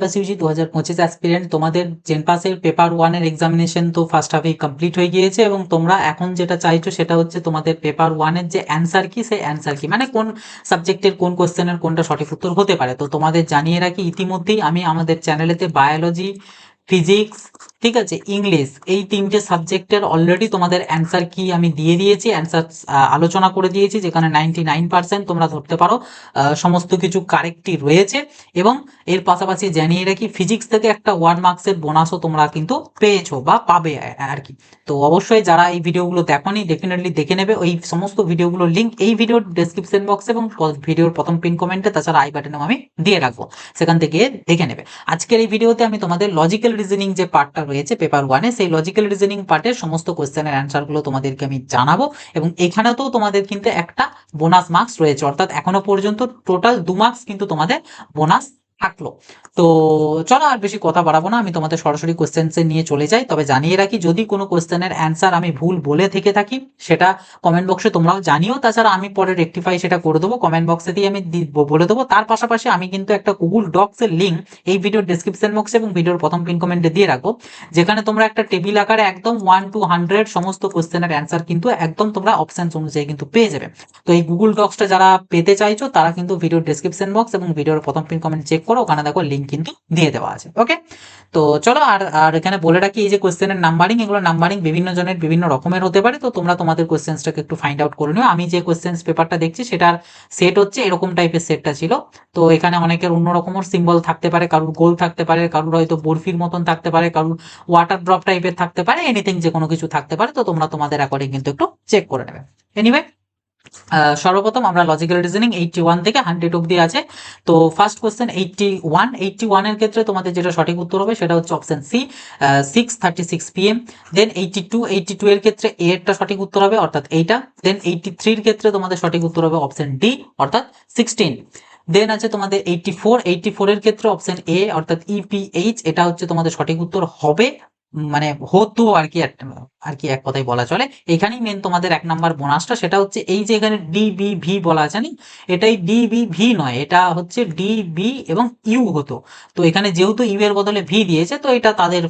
Pass Yuji 2025 aspirant তোমাদের জেনপাসের paper 1 এর examination তো ফার্স্ট হাফেই কমপ্লিট হয়ে গিয়েছে এবং তোমরা এখন যেটা চাইছো সেটা হচ্ছে তোমাদের পেপার 1 এর যে অ্যানসার কি, সেই অ্যানসার কি মানে কোন সাবজেক্টের কোন কোশ্চেনের কোনটা সঠিক উত্তর হতে পারে। তো তোমাদের জানিয়ে রাখি, ইতিমধ্যেই আমি আমাদের চ্যানেলেতে বায়োলজি, ফিজিক্স, ঠিক আছে, ইংলিশ, এই তিনটে সাবজেক্টের অলরেডি তোমাদের অ্যান্সার কি আমি দিয়ে দিয়েছি, অ্যান্সার আলোচনা করে দিয়েছি, যেখানে 99% তোমরা ধরতে পারো সমস্ত কিছু কারেক্টই রয়েছে। এবং এর পাশাপাশি জানিয়ে রাখি, ফিজিক্স থেকে একটা 1 মার্কসের বোনাসও তোমরা কিন্তু পেয়েছো বা পাবে আর কি। তো অবশ্যই যারা এই ভিডিওগুলো দেখোনি ডেফিনেটলি দেখে নেবে। ওই সমস্ত ভিডিওগুলোর লিঙ্ক এই ভিডিওর ডেসক্রিপশন বক্সে এবং ভিডিওর প্রথম পিন কমেন্টে, তাছাড়া আই বাটনেও আমি দিয়ে রাখবো, সেখান থেকে দেখে নেবে। আজকের এই ভিডিওতে আমি তোমাদের লজিক্যাল রিজনিং যে পার্টটা রয়েছে পেপার 1-এ, সেই লজিক্যাল রিজনিং পার্টের সমস্ত কোশ্চেনের অ্যান্সারগুলো তোমাদেরকে আমি জানাবো। এবং এখানেও তো তোমাদের কিন্তু একটা বোনাস মার্কস রয়েছে, অর্থাৎ এখনো পর্যন্ত টোটাল 2 মার্কস কিন্তু তোমাদের বোনাস থাকলো। তো চলো আর বেশি কথা বাড়াবো না, আমি তোমাদের সরাসরি কোশ্চেন্সে নিয়ে চলে যাই। তবে জানিয়ে রাখি, যদি কোনো কোশ্চেনের অ্যান্সার আমি ভুল বলে থেকে থাকি সেটা কমেন্ট বক্সে তোমরাও জানিও, তাছাড়া আমি পরে রেকটিফাই সেটা করে দেবো, কমেন্ট বক্সে দিয়ে আমি বলে দেবো। তার পাশাপাশি আমি কিন্তু একটা গুগল ডক্স এর লিঙ্ক এই ভিডিওর ডেসক্রিপশন বক্সে এবং ভিডিওর প্রথম পিন কমেন্টে দিয়ে রাখবো, যেখানে তোমরা একটা টেবিল আকারে একদম 1 to 100 সমস্ত কোশ্চেনের অ্যান্সার কিন্তু একদম তোমরা অপশন অনুযায়ী কিন্তু পেয়ে যাবে। তো এই গুগল ডক্সটা যারা পেতে চাইছো তারা কিন্তু ভিডিওর ডেসক্রিপশন বক্স এবং ভিডিওর প্রথম পিন কমেন্ট চেক করো, ওখানে দেখো লিঙ্ক কিন্তু দিয়ে দেওয়া আছে। ওকে, তো চলো। আর আর এখানে বলে রাখি, এই যে কোশ্চেনের নাম্বারিং, এগুলো নাম্বারিং বিভিন্ন জনের বিভিন্ন রকমের হতে পারে, তো তোমরা তোমাদের কোশ্চেন্সটাকে একটু ফাইন্ড আউট করে নিও। আমি যে কোশ্চেন্স পেপারটা দেখছি সেটার সেট হচ্ছে এরকম টাইপের সেটটা ছিল। তো এখানে অনেকের অন্য রকমের সিম্বল থাকতে পারে, কারুর গোল থাকতে পারে, কারুর হয়তো বরফির মতন থাকতে পারে, কারুর ওয়াটার ড্রপ টাইপের থাকতে পারে, এনিথিং যে কোনো কিছু থাকতে পারে। তো তোমরা তোমাদের অ্যাকর্ডিং কিন্তু একটু চেক করে নেবে। এনিওয়ে, সর্বপ্রথম আমরা লজিক্যাল রিজনিং 81 থেকে 100 অব্দি আছে। তো ফার্স্ট কোশ্চেন 81 এর ক্ষেত্রে তোমাদের যেটা সঠিক উত্তর হবে সেটা হচ্ছে অপশন সি, 6:36 PM। দেন 82 এর ক্ষেত্রে এ এরটা সঠিক উত্তর হবে, অর্থাৎ এইটা। দেন 83 এর ক্ষেত্রে তোমাদের সঠিক উত্তর হবে অপশন ডি, অর্থাৎ 16। দেন আছে তোমাদের 84 এর ক্ষেত্রে অপশন এ, অর্থাৎ ইপিএইচ, এটা হচ্ছে তোমাদের সঠিক উত্তর হবে, মানে হতো আর কি, আর কি এক কথায় বলা চলে। এখানেই মেন তোমাদের 1 নাম্বার বোনাসটা, সেটা হচ্ছে এই যে এখানে ডিবিভি বলা আছে না, এটাই ডিবিভি নয়, এটা হচ্ছে ডিবি এবং ইউ হতো। তো এখানে যেহেতু ইউ এর বদলে ভি দিয়েছে, তো এটা তাদের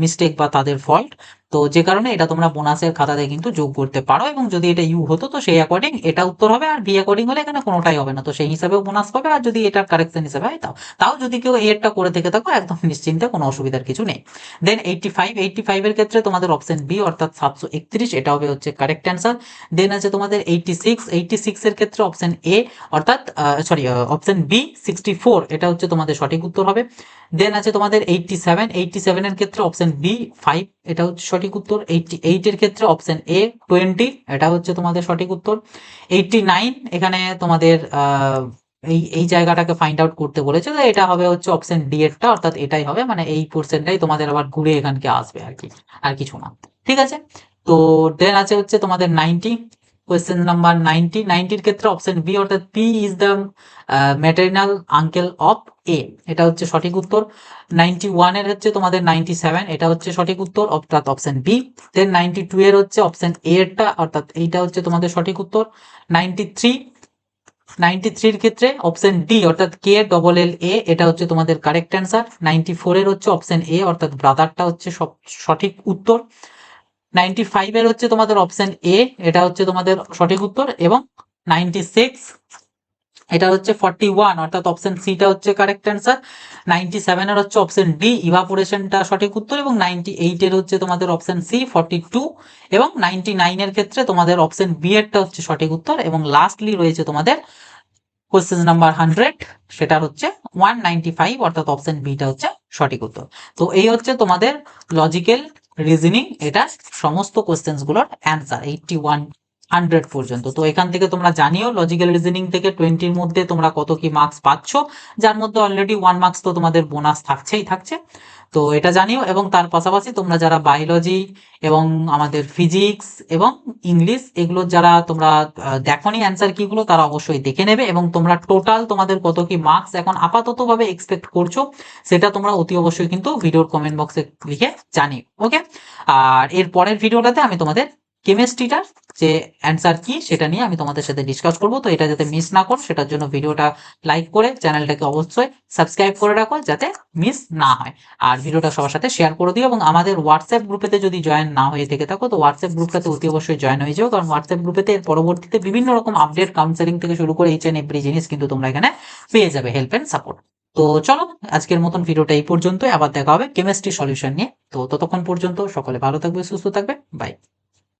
মিস্টেক বা তাদের ফল্ট। তো যে কারণে এটা তোমরা বোনাসের খাতাতে কিন্তু যোগ করতে পারো, এবং যদি এটা ইউ হতো তো সেই অ্যাকর্ডিং এটা উত্তর হবে, আর ভি অ্যাকর্ডিং হলে এখানে কোনোটাই হবে না, তো সেই হিসাবেও বোনাস পাবে। আর যদি এটার কারেকশন হিসাবে হয় তাও তাও যদি কেউ এরটা করে থেকে থাকো একদম নিশ্চিন্তে, কোনো অসুবিধার কিছু নেই। দেন 85 এর ক্ষেত্রে তোমাদের অপশন বি, অর্থাৎ 731, এটা হবে হচ্ছে কারেক্ট অ্যান্সার। দেন আছে তোমাদের 86 এর ক্ষেত্রে অপশন এ, অর্থাৎ সরি অপশন বি 64, এটা হচ্ছে তোমাদের সঠিক উত্তর হবে। দেন আছে তোমাদের 87 এর ক্ষেত্রে অপশন বি 5, এটা হচ্ছে সঠিক উত্তর। 88 এর ক্ষেত্রে অপশন এ 20, এটা হচ্ছে তোমাদের সঠিক উত্তর। 89, এখানে তোমাদের এই এই জায়গাটাকে ফাইন্ড আউট করতে বলেছে, তো এটা হবে হচ্ছে অপশন ডি এরটা, অর্থাৎ এটাই হবে, মানে এই পোর্শনটাই তোমাদের আবার ঘুরে এখানকে আসবে আর কি, আর কিছু না। ঠিক আছে, তো দেন আছে হচ্ছে তোমাদের 90, কোয়েশ্চেন নাম্বার 90 এর ক্ষেত্রে অপশন বি, অর্থাৎ P is the maternal uncle of A, এটা হচ্ছে সঠিক উত্তর। 91 এর হচ্ছে তোমাদের 97, এটা হচ্ছে সঠিক উত্তর, অর্থাৎ অপশন বি। দেন 92 এর হচ্ছে অপশন এ এরটা, অর্থাৎ এইটা হচ্ছে তোমাদের সঠিক উত্তর। 93 এর ক্ষেত্রে অপশন ডি, অর্থাৎ কে ডবল এল এ, এটা হচ্ছে তোমাদের কারেক্ট অ্যান্সার। 94 এর হচ্ছে অপশন এ, অর্থাৎ ব্রাদারটা হচ্ছে সঠিক উত্তর। 95 এর হচ্ছে তোমাদের অপশন এ, এটা হচ্ছে তোমাদের সঠিক উত্তর। এবং 96, এটা হচ্ছে 41, অর্থাৎ অপশন সিটা হচ্ছে কারেক্ট অ্যান্সার। 97 এর হচ্ছে অপশন ডি ইভাপোরেশনটা সঠিক উত্তর। এবং 98 এর হচ্ছে তোমাদের অপশন সি 42। এবং 99 এর ক্ষেত্রে তোমাদের অপশন বি এরটা হচ্ছে সঠিক উত্তর। এবং লাস্টলি রয়েছে তোমাদের কোশ্চেন নাম্বার 100, সেটা হচ্ছে 195, অর্থাৎ অপশন বিটা হচ্ছে সঠিক উত্তর। তো এই হচ্ছে তোমাদের লজিক্যাল রিজনিং, এটা সমস্ত কোশ্চেন্স গুলোর অ্যান্সার 81 100 পর্যন্ত। তো এখান থেকে তোমরা জানিও লজিক্যাল রিজনিং থেকে 20-র মধ্যে তোমরা কত কি মার্কস পাচ্ছ, যার মধ্যে অলরেডি 1 মার্কস তো তোমাদের বোনাস থাকছেই থাকছে। তো এটা জানিও, এবং তার পাশাপাশি তোমরা যারা বায়োলজি এবং আমাদের ফিজিক্স এবং ইংলিশ এগুলো যারা তোমরা দেখোনি অ্যান্সার কিগুলো, তারা অবশ্যই দেখে নেবে। এবং তোমরা টোটাল তোমাদের কত কি মার্কস এখন আপাতত ভাবে এক্সপেক্ট করছো, সেটা তোমরা অতি অবশ্যই কিন্তু ভিডিওর কমেন্ট বক্সে লিখে জানিও। ওকে, আর এর পরের ভিডিওটাতে আমি তোমাদের কেমিস্ট্রিটার যে অ্যান্সার কি সেটা নিয়ে আমি তোমাদের সাথে ডিসকাস করবো। তো এটা যাতে মিস না করো সেটার জন্য ভিডিওটা লাইক করে চ্যানেলটাকে অবশ্যই সাবস্ক্রাইব করে রাখো যাতে মিস না হয়। আর ভিডিওটা সবার সাথে শেয়ার করে দিও এবং আমাদের হোয়াটসঅ্যাপ গ্রুপেতে যদি জয়েন না হয়ে থেকে থাকো তো হোয়াটসঅ্যাপ গ্রুপটাতে অতি অবশ্যই জয়েন হয়ে যাও, কারণ হোয়াটসঅ্যাপ গ্রুপেতে এর পরবর্তীতে বিভিন্ন রকম আপডেট, কাউন্সেলিং থেকে শুরু করে ইচ এন্ড এভরি জিনিস কিন্তু তোমরা এখানে পেয়ে যাবে, হেল্প এন্ড সাপোর্ট। তো চলো আজকের মতন ভিডিওটা এই পর্যন্তই, আবার দেখা হবে কেমিস্ট্রি সলিউশন নিয়ে। তো ততক্ষণ পর্যন্ত সকলে ভালো থাকবে, সুস্থ থাকবে, বাই।